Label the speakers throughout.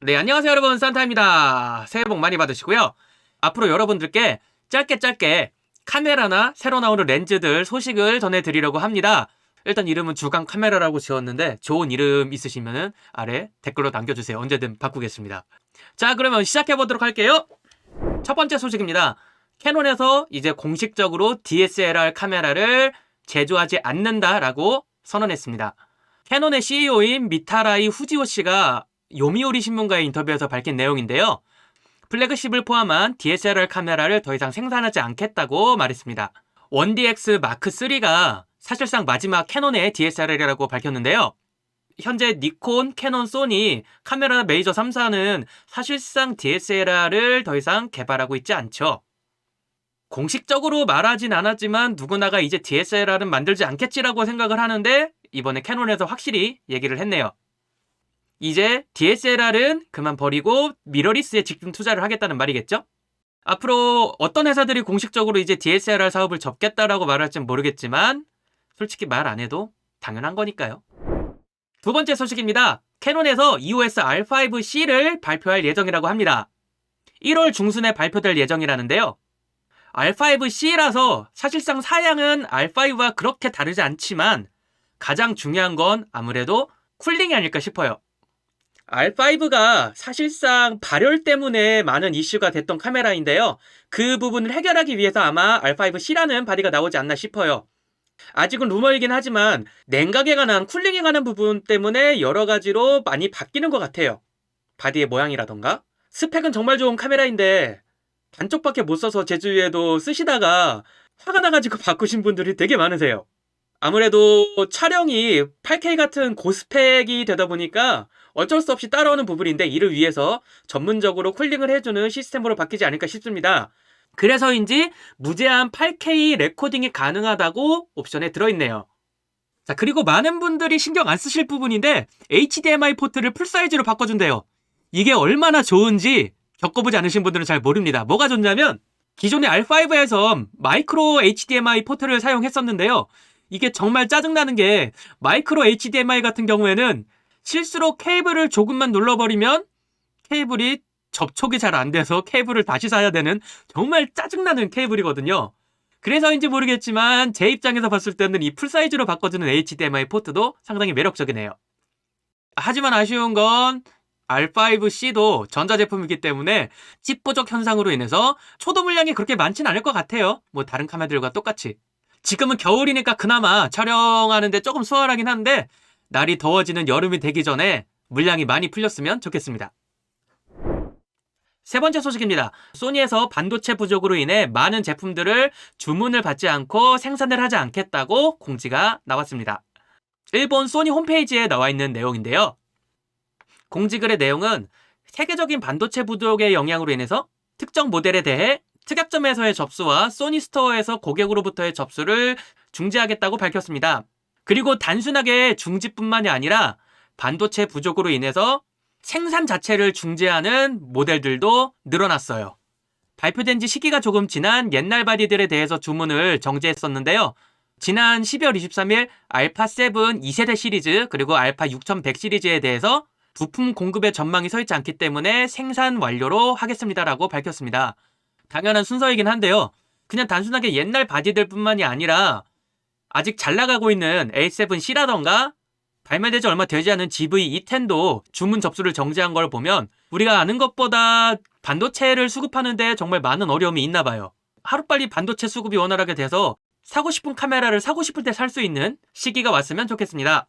Speaker 1: 네, 안녕하세요 여러분, 산타입니다. 새해 복 많이 받으시고요. 앞으로 여러분들께 짧게 카메라나 새로 나오는 렌즈들 소식을 전해드리려고 합니다. 일단 이름은 주간 카메라라고 지었는데 좋은 이름 있으시면 아래 댓글로 남겨주세요. 언제든 바꾸겠습니다. 자, 그러면 시작해보도록 할게요. 첫 번째 소식입니다. 캐논에서 이제 공식적으로 DSLR 카메라를 제조하지 않는다라고 선언했습니다. 캐논의 CEO인 미타라이 후지오 씨가 요미우리 신문과의 인터뷰에서 밝힌 내용인데요. 플래그십을 포함한 DSLR 카메라를 더 이상 생산하지 않겠다고 말했습니다. 1DX 마크 3가 사실상 마지막 캐논의 DSLR이라고 밝혔는데요. 현재 니콘, 캐논, 소니 카메라 메이저 3사는 사실상 DSLR을 더 이상 개발하고 있지 않죠. 공식적으로 말하진 않았지만 누구나가 이제 DSLR은 만들지 않겠지라고 생각을 하는데 이번에 캐논에서 확실히 얘기를 했네요. 이제 DSLR은 그만 버리고 미러리스에 집중 투자를 하겠다는 말이겠죠? 앞으로 어떤 회사들이 공식적으로 이제 DSLR 사업을 접겠다라고 말할지는 모르겠지만 솔직히 말 안 해도 당연한 거니까요. 두 번째 소식입니다. 캐논에서 EOS R5C를 발표할 예정이라고 합니다. 1월 중순에 발표될 예정이라는데요. R5C라서 사실상 사양은 R5와 그렇게 다르지 않지만 가장 중요한 건 아무래도 쿨링이 아닐까 싶어요. R5가 사실상 발열 때문에 많은 이슈가 됐던 카메라인데요. 그 부분을 해결하기 위해서 아마 R5C라는 바디가 나오지 않나 싶어요. 아직은 루머이긴 하지만 냉각에 관한 쿨링에 관한 부분 때문에 여러 가지로 많이 바뀌는 것 같아요. 바디의 모양이라던가. 스펙은 정말 좋은 카메라인데 반쪽밖에 못 써서 제 주위에도 쓰시다가 화가 나가지고 바꾸신 분들이 되게 많으세요. 아무래도 촬영이 8K 같은 고스펙이 되다 보니까 어쩔 수 없이 따라오는 부분인데 이를 위해서 전문적으로 쿨링을 해주는 시스템으로 바뀌지 않을까 싶습니다. 그래서인지 무제한 8K 레코딩이 가능하다고 옵션에 들어있네요. 자, 그리고 많은 분들이 신경 안 쓰실 부분인데 HDMI 포트를 풀사이즈로 바꿔준대요. 이게 얼마나 좋은지 겪어보지 않으신 분들은 잘 모릅니다. 뭐가 좋냐면 기존의 R5에서 마이크로 HDMI 포트를 사용했었는데요. 이게 정말 짜증나는 게 마이크로 HDMI 같은 경우에는 실수로 케이블을 조금만 눌러버리면 케이블이 접촉이 잘 안 돼서 케이블을 다시 사야 되는 정말 짜증나는 케이블이거든요. 그래서인지 모르겠지만 제 입장에서 봤을 때는 이 풀사이즈로 바꿔주는 HDMI 포트도 상당히 매력적이네요. 하지만 아쉬운 건 R5C도 전자제품이기 때문에 칩 부족 현상으로 인해서 초도 물량이 그렇게 많진 않을 것 같아요. 뭐 다른 카메라들과 똑같이. 지금은 겨울이니까 그나마 촬영하는데 조금 수월하긴 한데 날이 더워지는 여름이 되기 전에 물량이 많이 풀렸으면 좋겠습니다. 세 번째 소식입니다. 소니에서 반도체 부족으로 인해 많은 제품들을 주문을 받지 않고 생산을 하지 않겠다고 공지가 나왔습니다. 일본 소니 홈페이지에 나와 있는 내용인데요. 공지글의 내용은 세계적인 반도체 부족의 영향으로 인해서 특정 모델에 대해 특약점에서의 접수와 소니 스토어에서 고객으로부터의 접수를 중지하겠다고 밝혔습니다. 그리고 단순하게 중지뿐만이 아니라 반도체 부족으로 인해서 생산 자체를 중지하는 모델들도 늘어났어요. 발표된 지 시기가 조금 지난 옛날 바디들에 대해서 주문을 정지했었는데요. 지난 12월 23일 알파7 2세대 시리즈 그리고 알파 6100 시리즈에 대해서 부품 공급의 전망이 서 있지 않기 때문에 생산 완료로 하겠습니다라고 밝혔습니다. 당연한 순서이긴 한데요. 그냥 단순하게 옛날 바디들 뿐만이 아니라 아직 잘 나가고 있는 A7C라던가 발매되지 얼마 되지 않은 GV-E10도 주문 접수를 정지한 걸 보면 우리가 아는 것보다 반도체를 수급하는데 정말 많은 어려움이 있나 봐요. 하루빨리 반도체 수급이 원활하게 돼서 사고 싶은 카메라를 사고 싶을 때 살 수 있는 시기가 왔으면 좋겠습니다.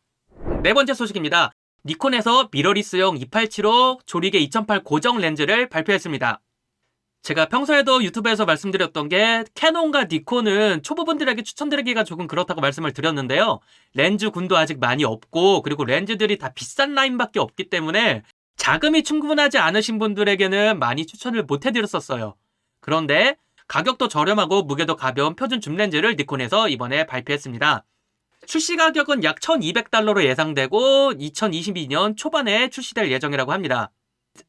Speaker 1: 네 번째 소식입니다. 니콘에서 미러리스용 2875 조리개 2008 고정 렌즈를 발표했습니다. 제가 평소에도 유튜브에서 말씀드렸던 게 캐논과 니콘은 초보분들에게 추천드리기가 조금 그렇다고 말씀을 드렸는데요. 렌즈 군도 아직 많이 없고 그리고 렌즈들이 다 비싼 라인밖에 없기 때문에 자금이 충분하지 않으신 분들에게는 많이 추천을 못 해드렸었어요. 그런데 가격도 저렴하고 무게도 가벼운 표준 줌 렌즈를 니콘에서 이번에 발표했습니다. 출시 가격은 약 $1200로 예상되고 2022년 초반에 출시될 예정이라고 합니다.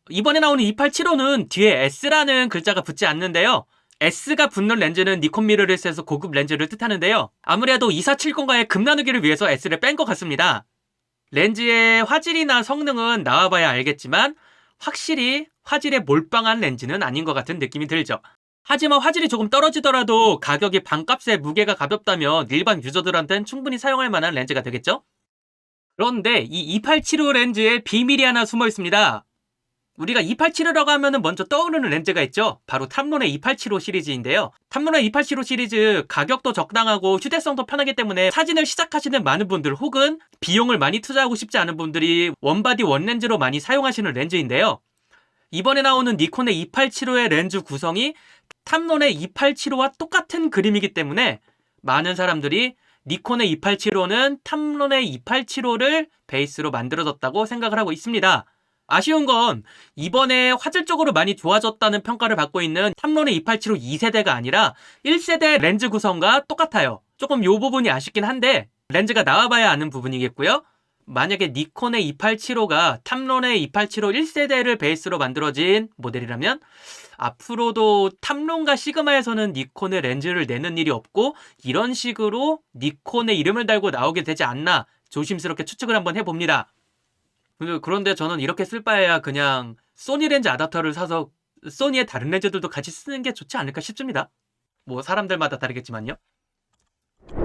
Speaker 1: 이번에 나오는 2875는 뒤에 S라는 글자가 붙지 않는데요. S가 붙는 렌즈는 니콘 미러리스에서 고급 렌즈를 뜻하는데요. 아무래도 2470과의 급 나누기를 위해서 S를 뺀 것 같습니다. 렌즈의 화질이나 성능은 나와봐야 알겠지만 확실히 화질에 몰빵한 렌즈는 아닌 것 같은 느낌이 들죠. 하지만 화질이 조금 떨어지더라도 가격이 반값에 무게가 가볍다면 일반 유저들한테는 충분히 사용할 만한 렌즈가 되겠죠? 그런데 이 2875 렌즈에 비밀이 하나 숨어 있습니다. 우리가 2875라고 하면 먼저 떠오르는 렌즈가 있죠. 바로 탐론의 2875 시리즈인데요. 탐론의 2875 시리즈 가격도 적당하고 휴대성도 편하기 때문에 사진을 시작하시는 많은 분들 혹은 비용을 많이 투자하고 싶지 않은 분들이 원바디 원렌즈로 많이 사용하시는 렌즈인데요. 이번에 나오는 니콘의 2875의 렌즈 구성이 탐론의 2875와 똑같은 그림이기 때문에 많은 사람들이 니콘의 2875는 탐론의 2875를 베이스로 만들어졌다고 생각을 하고 있습니다. 아쉬운 건 이번에 화질적으로 많이 좋아졌다는 평가를 받고 있는 탐론의 2875 2세대가 아니라 1세대 렌즈 구성과 똑같아요. 조금 이 부분이 아쉽긴 한데 렌즈가 나와봐야 아는 부분이겠고요. 만약에 니콘의 2875가 탐론의 2875 1세대를 베이스로 만들어진 모델이라면 앞으로도 탐론과 시그마에서는 니콘의 렌즈를 내는 일이 없고 이런 식으로 니콘의 이름을 달고 나오게 되지 않나 조심스럽게 추측을 한번 해봅니다. 그런데 저는 이렇게 쓸 바에야 그냥 소니 렌즈 아답터를 사서 소니의 다른 렌즈들도 같이 쓰는 게 좋지 않을까 싶습니다. 뭐 사람들마다 다르겠지만요.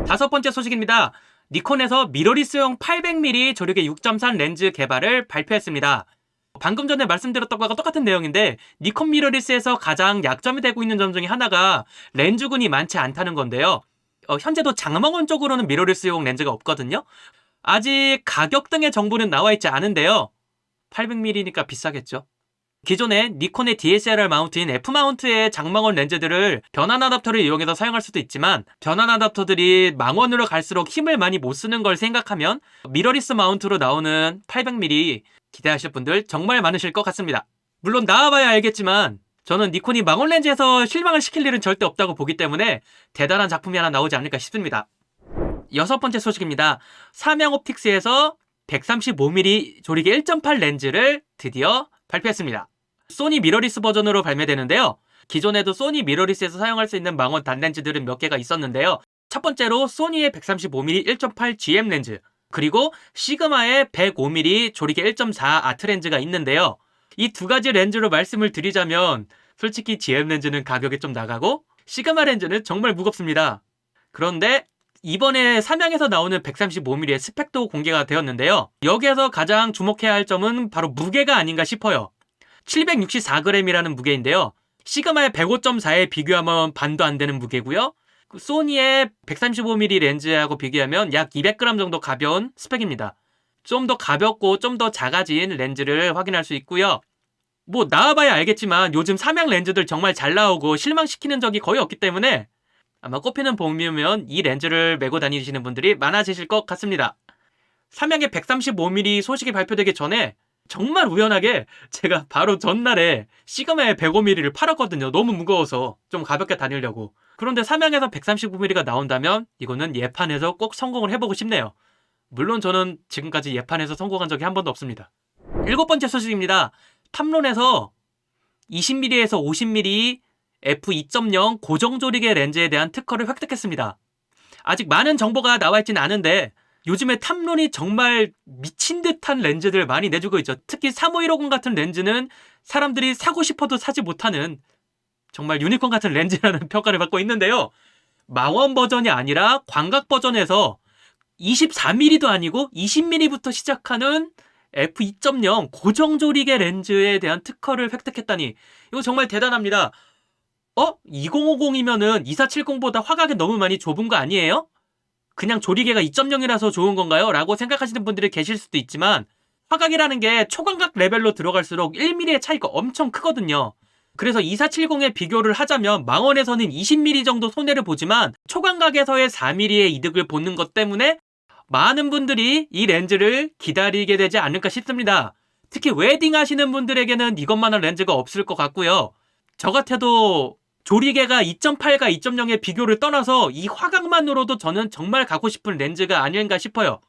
Speaker 1: 다섯 번째 소식입니다. 니콘에서 미러리스용 800mm 조력의 6.3 렌즈 개발을 발표했습니다. 방금 전에 말씀드렸던 것과 똑같은 내용인데 니콘 미러리스에서 가장 약점이 되고 있는 점 중에 하나가 렌즈군이 많지 않다는 건데요. 현재도 장망원 쪽으로는 미러리스용 렌즈가 없거든요. 아직 가격 등의 정보는 나와 있지 않은데요. 800mm니까 비싸겠죠. 기존에 니콘의 DSLR 마운트인 F마운트의 장망원 렌즈들을 변환 아답터를 이용해서 사용할 수도 있지만 변환 아답터들이 망원으로 갈수록 힘을 많이 못 쓰는 걸 생각하면 미러리스 마운트로 나오는 800mm 기대하실 분들 정말 많으실 것 같습니다. 물론 나와봐야 알겠지만 저는 니콘이 망원 렌즈에서 실망을 시킬 일은 절대 없다고 보기 때문에 대단한 작품이 하나 나오지 않을까 싶습니다. 여섯 번째 소식입니다. 삼양옵틱스에서 135mm 조리개 1.8 렌즈를 드디어 발표했습니다. 소니 미러리스 버전으로 발매되는데요. 기존에도 소니 미러리스에서 사용할 수 있는 망원 단렌즈들은 몇 개가 있었는데요. 첫 번째로 소니의 135mm 1.8 GM 렌즈, 그리고 시그마의 105mm 조리개 1.4 아트 렌즈가 있는데요. 이 두 가지 렌즈로 말씀을 드리자면 솔직히 GM 렌즈는 가격이 좀 나가고 시그마 렌즈는 정말 무겁습니다. 그런데 이번에 삼양에서 나오는 135mm의 스펙도 공개가 되었는데요. 여기에서 가장 주목해야 할 점은 바로 무게가 아닌가 싶어요. 764g이라는 무게인데요. 시그마의 105.4에 비교하면 반도 안 되는 무게고요. 소니의 135mm 렌즈하고 비교하면 약 200g 정도 가벼운 스펙입니다. 좀 더 가볍고 좀 더 작아진 렌즈를 확인할 수 있고요. 뭐 나와봐야 알겠지만 요즘 삼양 렌즈들 정말 잘 나오고 실망시키는 적이 거의 없기 때문에 아마 꼽히는 봄이면 이 렌즈를 메고 다니시는 분들이 많아지실 것 같습니다. 삼양의 135mm 소식이 발표되기 전에 정말 우연하게 제가 바로 전날에 시그마의 105mm를 팔았거든요. 너무 무거워서 좀 가볍게 다니려고. 그런데 삼양에서 135mm가 나온다면 이거는 예판에서 꼭 성공을 해보고 싶네요. 물론 저는 지금까지 예판에서 성공한 적이 한 번도 없습니다. 일곱 번째 소식입니다. 탐론에서 20mm에서 50mm f2.0 고정조리개 렌즈에 대한 특허를 획득했습니다. 아직 많은 정보가 나와 있지는 않은데 요즘에 탐론이 정말 미친 듯한 렌즈들 많이 내주고 있죠. 특히 35150 같은 렌즈는 사람들이 사고 싶어도 사지 못하는 정말 유니콘 같은 렌즈라는 평가를 받고 있는데요. 망원 버전이 아니라 광각 버전에서 24mm도 아니고 20mm부터 시작하는 f2.0 고정조리개 렌즈에 대한 특허를 획득했다니 이거 정말 대단합니다. 2050이면은 2470보다 화각이 너무 많이 좁은 거 아니에요? 그냥 조리개가 2.0이라서 좋은 건가요? 라고 생각하시는 분들이 계실 수도 있지만 화각이라는 게 초광각 레벨로 들어갈수록 1mm의 차이가 엄청 크거든요. 그래서 2470에 비교를 하자면 망원에서는 20mm 정도 손해를 보지만 초광각에서의 4mm의 이득을 보는 것 때문에 많은 분들이 이 렌즈를 기다리게 되지 않을까 싶습니다. 특히 웨딩 하시는 분들에게는 이것만한 렌즈가 없을 것 같고요. 저 같아도 조리개가 2.8과 2.0의 비교를 떠나서 이 화각만으로도 저는 정말 갖고 싶은 렌즈가 아닌가 싶어요.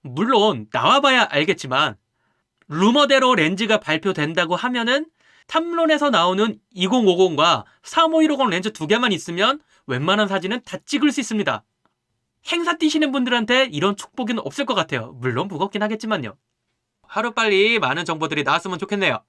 Speaker 1: 물론 나와봐야 알겠지만 루머대로 렌즈가 발표된다고 하면은 탐론에서 나오는 2050과 35150 렌즈 두 개만 있으면 웬만한 사진은 다 찍을 수 있습니다. 행사 뛰시는 분들한테 이런 축복은 없을 것 같아요. 물론 무겁긴 하겠지만요. 하루빨리 많은 정보들이 나왔으면 좋겠네요.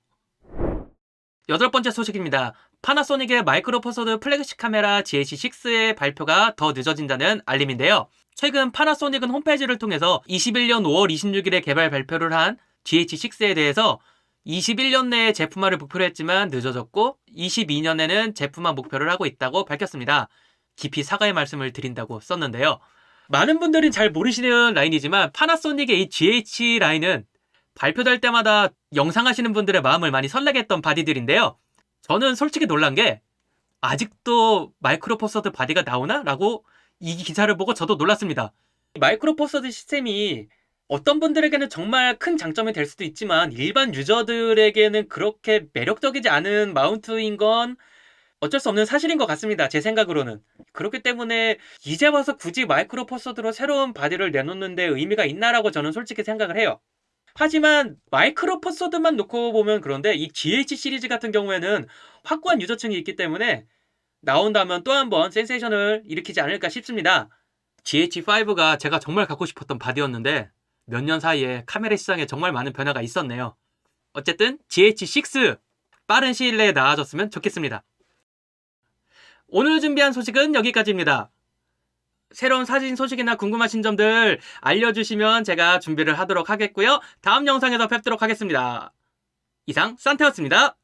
Speaker 1: 여덟 번째 소식입니다. 파나소닉의 마이크로 포 서드 플래그십 카메라 GH6의 발표가 더 늦어진다는 알림인데요. 최근 파나소닉은 홈페이지를 통해서 21년 5월 26일에 개발 발표를 한 GH6에 대해서 21년 내에 제품화를 목표로 했지만 늦어졌고 22년에는 제품화 목표를 하고 있다고 밝혔습니다. 깊이 사과의 말씀을 드린다고 썼는데요. 많은 분들은 잘 모르시는 라인이지만 파나소닉의 이 GH 라인은 발표될 때마다 영상 하시는 분들의 마음을 많이 설레게 했던 바디들인데요. 저는 솔직히 놀란 게 아직도 마이크로 포 서드 바디가 나오나? 라고 이 기사를 보고 저도 놀랐습니다. 마이크로 포 서드 시스템이 어떤 분들에게는 정말 큰 장점이 될 수도 있지만 일반 유저들에게는 그렇게 매력적이지 않은 마운트인 건 어쩔 수 없는 사실인 것 같습니다. 제 생각으로는. 그렇기 때문에 이제 와서 굳이 마이크로 포 서드로 새로운 바디를 내놓는데 의미가 있나라고 저는 솔직히 생각을 해요. 하지만 마이크로 포 서드만 놓고 보면 그런데 이 GH 시리즈 같은 경우에는 확고한 유저층이 있기 때문에 나온다면 또 한 번 센세이션을 일으키지 않을까 싶습니다. GH5가 제가 정말 갖고 싶었던 바디였는데 몇 년 사이에 카메라 시장에 정말 많은 변화가 있었네요. 어쨌든 GH6 빠른 시일 내에 나와줬으면 좋겠습니다. 오늘 준비한 소식은 여기까지입니다. 새로운 사진 소식이나 궁금하신 점들 알려주시면 제가 준비를 하도록 하겠고요. 다음 영상에서 뵙도록 하겠습니다. 이상 산타였습니다.